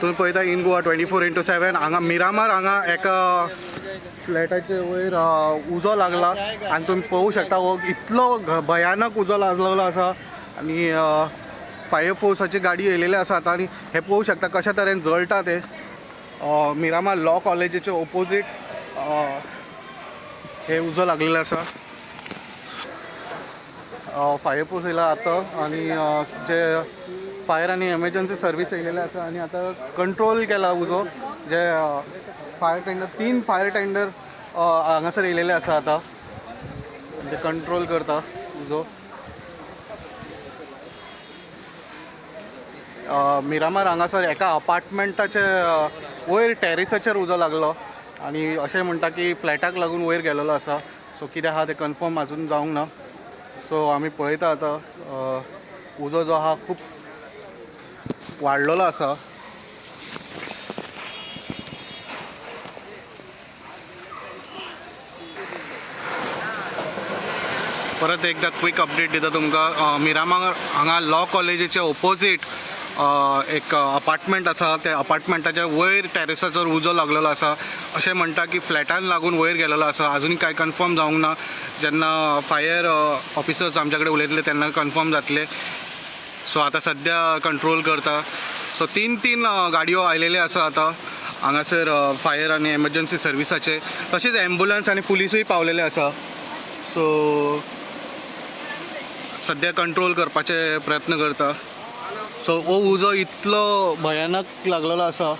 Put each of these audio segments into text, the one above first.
तुम्ही पळयता इन गोवा 24/7 हांगा मिरामार हांगा एका फ्लॅटाचे वयर उजो लागला आणि तुम्ही पळोवंक शकता हो इतलो भयानक उजो लागलेलो आसा आणि फायर फोर्साची गाडी येयलेली आसा आतां आणि हे पळोवंक शकता कशा तरेन जळटा ते मिरामार लॉ कॉलेजीचे ऑपोजीट हे उजो लागलेलो आसा फायर फोर्स येयला आतां आणि जे फायर आणि एमर्जन्सी सर्वीस येयलेले आसा आणि आता कंट्रोल केला उजो जे फायर टेंडर 3 फायर टेंडर हांगासर येयलेले आसा आतां जे कंट्रोल करता उजो मिरामार हांगासर एका अपार्टमेंटाचे वयर टॅरिसाचेर उजो लागलो आणि अशें म्हणटा की फ्लॅटाक लागून वयर गेलेलो आसा सो कितें आहा तें कन्फर्म अजून जावंक ना सो आमी पळयता आतां उजो जो आहा खूब वाडलेलो आसा परत एकदा क्विक अपडेट दिता तुमकां मिरामार हांगा लॉ कॉलेजीचे ऑपोजीट एक अपार्टमेंट आसा त्या अपार्टमेंटाच्या वयर टॅरेसाचेर उजो लागलेलो आसा अशें म्हणटा की फ्लॅटान लागून वयर गेलेलो आसा अजून कांय कन्फर्म जावंक ना जेन्ना फायर ऑफिसर्स आमचे कडेन उलयतले तेन्ना कन्फर्म जातले सो आतां सद्या कंट्रोल करता सो 3 गाडयो आयलेले आसा आतां हांगासर फायर आनी एमर्जन्सी सर्विसाचे तशेंच एम्बुलन्स आनी पुलिसूय पावलेले आसा सो सद्या कंट्रोल करपाचे प्रयत्न करता सो हो उजो इतलो भयानक लागलेलो आसा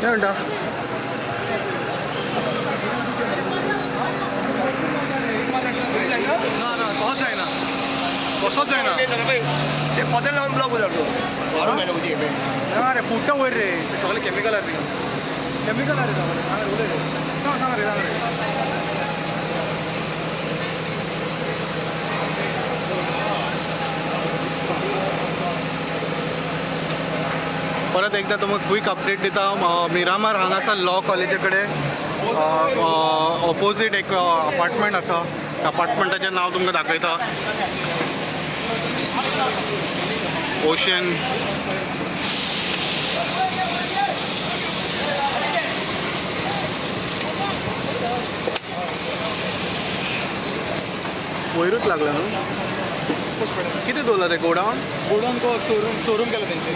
काय म्हणटा तोच जायना कसोच जायना ते पदर लावून ब्लॉक उजाडतो अरे फुट्टा वयर रे सगळे केमिकल रे केमिकल रे सांग रे परत एकदा तुमकां क्विक अपडेट दिता मिरामार हांगासर लॉ कॉलेजी कडेन ऑपोजीट एक अपार्टमेंट आसा अपार्टमेंटाचें नांव तुमकां दाखयता ओशन वयरूच लागला न्हू कितें दवरला रे गोडावन को स्टोरूम केला तेंचे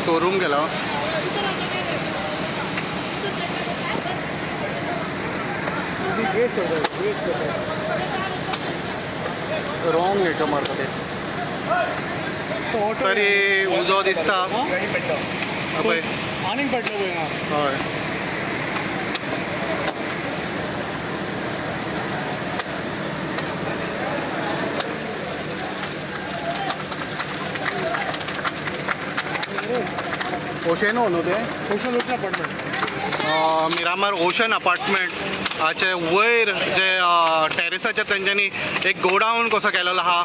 स्टोरूम गेला रॉंग हेटो मारता ते तरी उजो दिसता पळय आनीक पेट्टलो पळय हय ओशन न्हू ते ocean apartment Miramar ocean apartment हाचे वयर जे टॅरेसाच्या तेंच्यांनी एक गोडाऊन कसो केलेलो आहा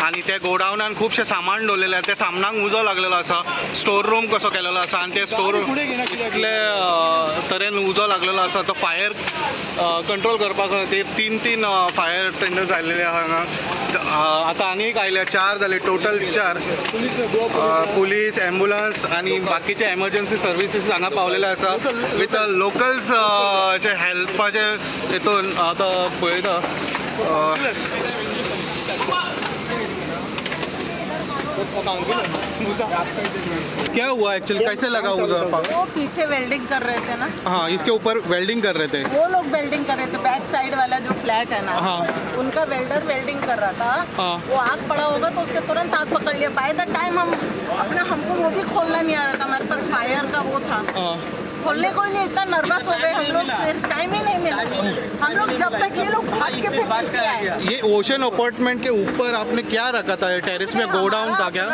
आनी त्या गोडाऊनान खुबशे सामान दवरलेले ते सामनाक उजो लागलेलो आसा स्टोर रूम कसो केलेलो आसा आनी ते स्टोर इतले तरेन उजो लागलेलो आसा तो फायर कंट्रोल करपा खातीर 3 फायर टेंडर्स आयलेले आहा हांगा आतां आनी एक आयले 4 जाले टोटल 4 पुलीस एम्बुलन्स आनी बाकीचे एमर्जन्सी सर्विसीस हांगा पावलेले आसा विथ लोकल्स चे हेल्पाचे हितून आतां पळयता क्या हुआ एक्चुअली कैसे लगा उधर वो पीछे वेल्डिंग कर रहे थे ना। हाँ इसके ऊपर वेल्डिंग कर रहे थे वो लोग वेल्डिंग कर रहे थे बैक साइड वाला जो फ्लैट है ना। हाँ उनका वेल्डर वेल्डिंग कर रहा था। हाँ वो आग पड़ा होगा तो उससे तुरंत आग पकड़ लिया। बाय द टाइम हमको वो भी खोलना नहीं आ रहा था, हमारे पास फायर का वो था। हाँ खोलने को ही नहीं, इतना नर्वस हो गए हम लोग, फिर टाइम ही नहीं मिला हम लोग, जब तक ये लोग भाग के फिर नीचे आए। ये ओशन अपार्टमेंट के ऊपर आपने क्या रखा था? टेरेस में गोडाउन था क्या?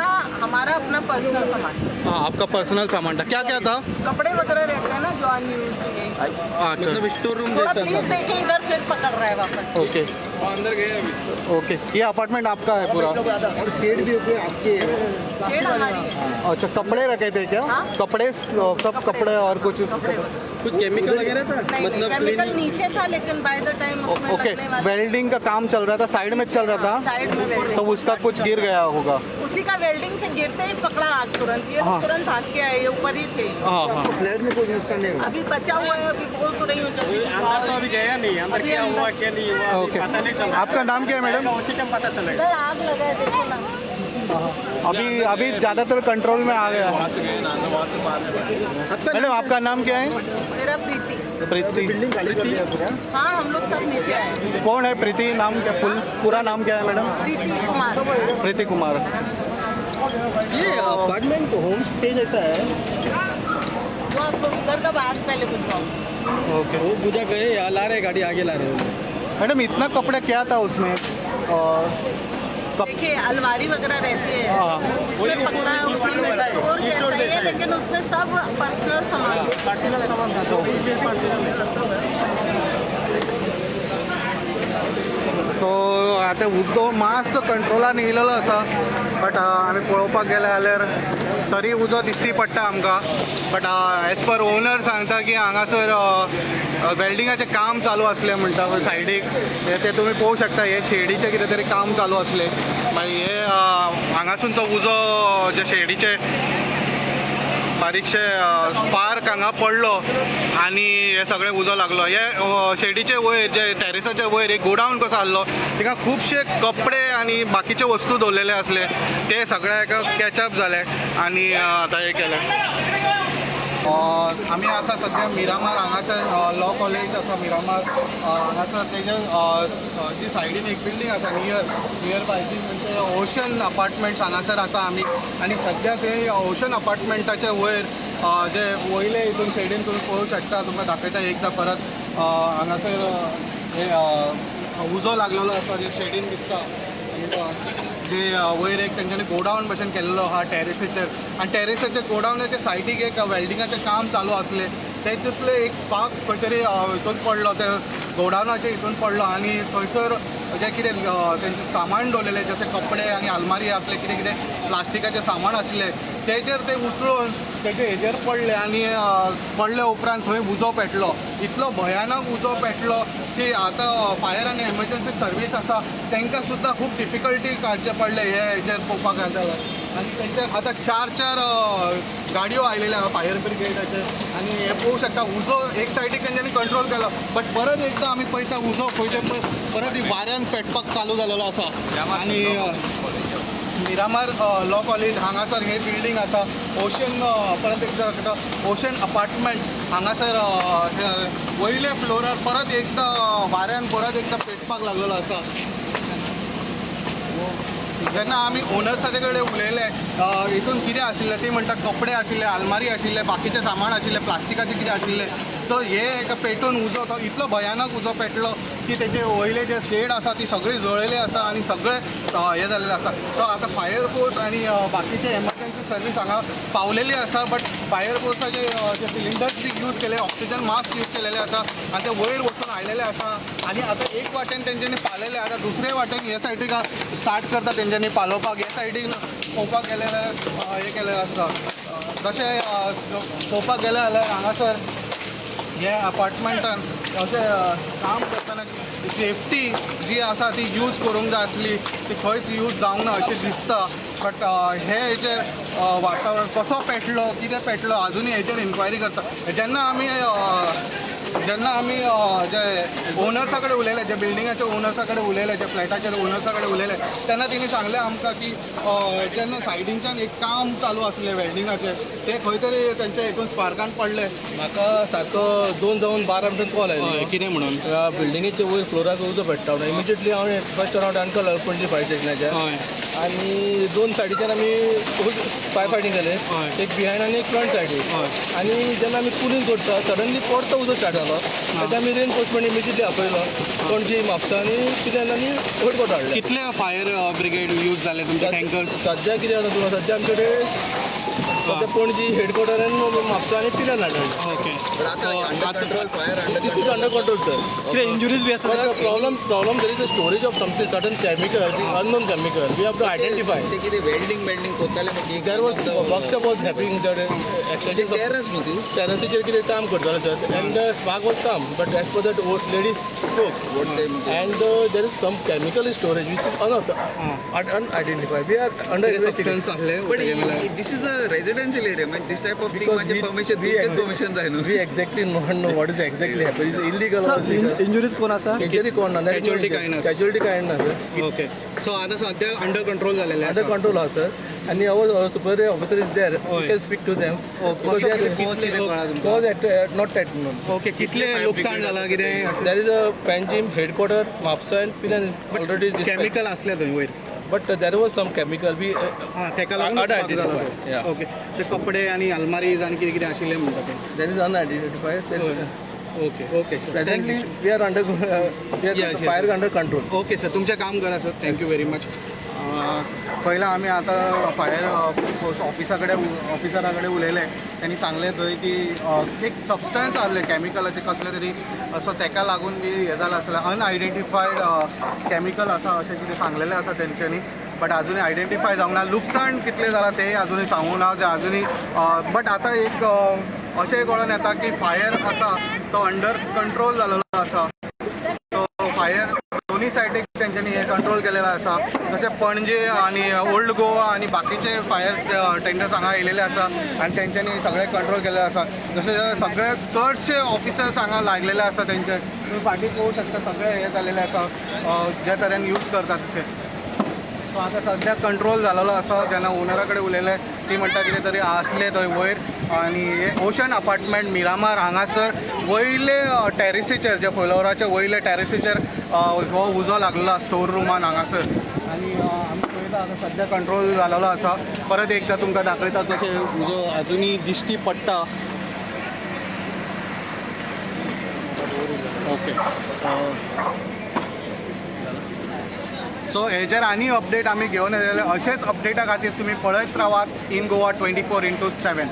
हमारा अपना पर्सनल सामान, हाँ, आपका पर्सनल सामान था। क्या क्या था? कपड़े वगैरह रहते हैं ना जो अनयूज। अच्छा, स्टोर रूम थोड़ा प्लीज देखिए इधर, फिर पकड़ रहा है वापस। ओके अंदर गए अभी। ओके, ये अपार्टमेंट आपका है पूरा? और शेड भी आपके शेड हमारी है। अच्छा, कपड़े रखे थे क्या? हाँ। कपड़े सब कपड़े और कुछ? कुछ केमिकल वगैरह था? नहीं, केमिकल नीचे था, लेकिन बाय द टाइम उसमें ओके, लगने वाला वेल्डिंग का काम चल रहा था, साइड में चल रहा था, साइड में वेल्डिंग, तो उसका कुछ गिर गया होगा। उसी का वेल्डिंग से गिरते ही पकड़ा आग तुरंत, ये हाँ। तुरंत भाग के आए, ये ऊपर ही थे। हाँ हाँ, फ्लैट में कोई नुकसान नहीं हुआ? अभी बचा हुआ है, अभी बोल तो रही हूँ जल्दी। अंदर तो अभी गया नहीं, अंदर क्या हुआ क्या नहीं हुआ ओके। पता नहीं चला। आपका नाम क्या है मैडम? उसी टाइम पता चलेगा। इधर आग लगा है, देखो ना। अभी ज़्यादातर कंट्रोल में आ गया। मैडम आपका नाम क्या है? मेरा प्रीति। प्रीति। बिल्डिंग खाली कर दिया पूरा? हाँ, हम लोग सब नीचे आए। कौन है प्रीति? नाम क्या, पूरा नाम क्या है मैडम? प्रीति कुमार। प्रीति कुमार। ये अपार्टमेंट होम स्टे जैसा है। वो आपको उधर का बात पहले बुझवाओ। ओके वो बुझा गए, यहाँ ला रहे, गाड़ी आगे ला रहे हैं। मैडम, इतना कपड़े क्या था उसमें? और देखिए अलमारी वगैरह रहती है, हाँ। उसमें पकड़ा है, उसमें स्टोर जैसा ही है, लेकिन उसमें सब पर्सनल सामान। पर्सनल सामान था तो सो आतां उदो मातसो कंट्रोलान येयलेलो आसा, बट आमी पळोवपाक गेले जाल्यार तरी उजो दिश्टी पडटा आमकां. बट एज पर ओनर सांगता की हांगासर वेल्डिंगाचें काम चालू आसलें म्हणटा सायडीक. ते तुमी पळोवंक शकता, हे शेडीचें कितें तरी काम चालू आसलें. मागीर हे हांगासून तो उजो जे शेडीचे बारीकशे स्पार्क हांगा पडलो आनी हे सगळें उजो लागलो. हे शेडीचे वयर जे टॅरेसाचे वयर एक गोडाऊन कसो आसलो, तिका खुबशे कपडे आनी बाकीचे वस्तू दवरलेले आसले, ते सगळे हाका कॅचअप जाले आनी आतां हे केलें. आमी आसा सद्या मिरामार हांगासर लॉ कॉलेज आसा मिरामार हांगासर तेजे जी सायडीन एक बिल्डींग आसा नियर बाय ती म्हणजे ओशन अपार्टमेंट्स हांगासर आसा आमी. आनी सद्या ते ओशन अपार्टमेंटाचे वयर जे वयले हितून सायडीन तुमी पळोवंक शकता, तुमकां दाखयता एकदां परत. हांगासर हे उजो लागलेलो आसा, जे शेडीन दिसता, जे वयर एक तेंच्यांनी गोडाऊन भशेन केल्लो आहा टॅरेसीचेर. आनी टॅरेसाच्या गोडाऊनाच्या सायडीक एक वेल्डिंगाचें काम चालू आसलें, तेतूंतले एक स्पार्क खंय तरी हितून पडलो, ते गोडाऊनाच्या हितून पडलो आनी थंयसर जें कितें तेंचें सामान दवरलेलें, जशें कपडे आनी आलमारी आसले, कितें कितें प्लास्टिकाचें सामान आसलें, तेजेर ते उसळून तेजे हेजेर पडले आनी पडले उपरांत थंय उजो पेटलो. इतलो भयानक उजो पेटलो की आतां फायर आनी एमर्जन्सी सर्वीस आसा तांकां सुद्दां खूब डिफिकल्टी काडचें पडलें हे हेजेर पळोवपाक गेले जाल्यार. आनी तेंचे आतां चार गाडयो आयलेल्यो आहा फायर ब्रिगेडाचे. आनी हे पळोवंक शकता, उजो एक सायडीक तेंच्यांनी कंट्रोल केलो, बट परत एकदां आमी पळयता उजो खंय परत वाऱ्यान पेटपाक चालू जालेलो आसा. आनी मिरामार लॉ कॉलेज हांगासर हे बिल्डींग आसा. ओशन परत एकदां ओशन अपार्टमेंट हांगासर वयले फ्लोरार परत एकदां वाऱ्यान परत एकदां पेटपाक लागलेलो आसा. जेन्ना आमी ओनर्साचे कडेन उलयले, हितून कितें आशिल्लें ती म्हणटा कपडे आशिल्ले, आलमारी आशिल्ले, बाकीचे सामान आशिल्लें, प्लास्टिकाचें कितें आशिल्लें, सो हे एका पेटून उजो तो इतलो भयानक उजो पेटलो की तेजे वयले जे शेड आसा ती सगळी जळयले आसा आनी सगळे हे जाल्लेले आसा. सो आतां फायर फोर्स आनी बाकीचे एमर्जन्सी सर्वीस हांगा पावलेली आसा, बट फायर फोर्साचे जे सिलिंडर्स बी यूज केले, ऑक्सिजन मास्क यूज केलेले आसा आनी ते वयर वचून आयलेले आसा. आनी आतां एक वाटेन तेंच्यांनी पालयले, आतां दुसरे वाटेन हे सायडीक स्टार्ट करता तेंच्यांनी पालोवपाक. हे सायडीन पळोवपाक गेले जाल्यार हे केलेलें आसता. जशें पळोवपाक गेले जाल्यार हांगासर हे अपार्टमेंटान अशें काम करतना सेफ्टी जी आसा ती यूज करूंक जाय आसली, ती खंयच यूज जावंक ना अशें दिसता. बट हे हेजेर वातावरण कसो पेटलो, कितें पेटलो, आजुनूय हेजेर इन्क्वायरी करता. जेन्ना आमी जे ओनर्सा कडेन उलयले, जे बिल्डिंगाच्या ओनर्सा कडेन उलयले, जे फ्लॅटाच्या ओनर्सा कडेन उलयले, तेन्ना तेणी सांगलें आमकां की जेन्ना सायडींच्यान एक काम चालू आसलें वेल्डिंगाचें, ते खंय तरी तेंच्या हितून स्पार्कान पडलें. म्हाका सारको 2 जावन 12 मिनटान कॉल आयलो कितें म्हणून बिल्डिंगेचे वयर फ्लोराक उजो पेट्टा. इमिजिएटली हांवें फर्स्ट रावंड अणकल 25 स्टेशनाचेर आणि 2 सायडीच्यान आमी फायर फायटींग केले हय. एक बिहायंड आनी एक फ्रंट सायडीक हय. आणि जेन्ना आमी कुलींग करता सडनली परतो उजो स्टार्ट जालो तेन्ना आमी रेनफोर्समेंट इमिजियटली आपयलो पणजी म्हापसा आनी कितें आनी हेडकोट हाडले कितले फायर ब्रिगेड यूज जाले तुमचे टँकर्स सध्या कितें जाता तुका सध्या आमचे कडेन सध्या पणजी हेडक्वॉर्टर आनी म्हापसा आनी पिल्यान हाडले okay this is under control sir कितें इंजुरीज बी आसा problem there is a storage of something certain chemical unknown chemical we have to identify welding कोत्ताले there was workshop was happening टेरसीचेर कितें काम करताले sir and spark was come but as per that ladies stroke and there is some chemical storage which is unidentify we are under investigation substance this is a residential area म्हणजे दिस type of thing म्हणजे permission जाय न्हू we exactly don't know what is exactly happening. It's illegal or illegal. Injuries कोण आसा Injury कोण ना Casualty काय ना. Casualty काय ना सर ओके सो आता सध्या अंडर कंट्रोल झालेले अंडर कंट्रोल हा सर आणि our superior officer is there. Oh, We can speak to them. Because they are cause not at known. Okay कितले नुकसान झाला कितें There is a Panjim headquarter, Mapsa and Pilan is already dispatched. Chemical असले थंय वयर But there was some chemical. We हां तेका लागून Unidentified, yeah. ओके ते कपडे आणि अलमारीज आणि कितें कितें आशिल्ले म्हणटा ते there is unidentified. There is, okay okay sir presently we are under we are Yes, fire yes. under control. Okay sir तुमचें काम करा सर थँक्यू व्हेरी मच पहिला आम्ही आता फायर ऑफिसरा कडेन उलयले त्यांनी सांगले थंय की एक सबस्टन्स आसले कॅमिकलाचे कसले तरी सो तेका लागून बी हे जालां आसलें अनआयडेंटिफायड कॅमिकल आसा अशें कितें सांगलेलें आसा तेंच्यांनी बट अजूनही आयडेंटिफाय जावंक ना लुकसाण कितलें जालां तेंय अजूनही सांगूंक ना जे अजूनही बट आतां एक अशेंय कळून येता की फायर आसा तो अंडर कंट्रोल जालेलो आसा तो फायर दोन्ही सायडीक तेंच्यांनी हे कंट्रोल केलेलो आसा जशें पणजे आनी ओल्ड गोवा आनी बाकीचे फायर टेंडर्स हांगा येयलेले आसा आनी तेंच्यांनी सगळे कंट्रोल केलेले आसा जशें सगळे चडशे ऑफिसर्स हांगा लागलेले आसा तेंचे तुम्ही फाटीक पळोवंक शकता सगळे हे जालेले आसा जे तरेन यूज करतात तशें सो आतां सद्या कंट्रोल जालेलो आसा जेन्ना ओनरा कडेन उलयलें ती म्हणटा कितें तरी आसलें थंय वयर आनी हे ओशन अपार्टमेंट मिरामार हांगासर वयले टॅरिसीचेर जे फ्लोराचे वयले टॅरिसीचेर हो उजो लागलेलो स्टोर रुमान हांगासर आनी आमी पळयता आतां सद्या कंट्रोल जालेलो आसा परत एकदां तुमकां दाखयता कशें उजो अजुनूय दिश्टी पडटा ओके सो हेजेर आनी अपडेट आमी घेवन येयले अशेच अपडेटा खातीर तुमी पळयत रावात इन गोवा 24/7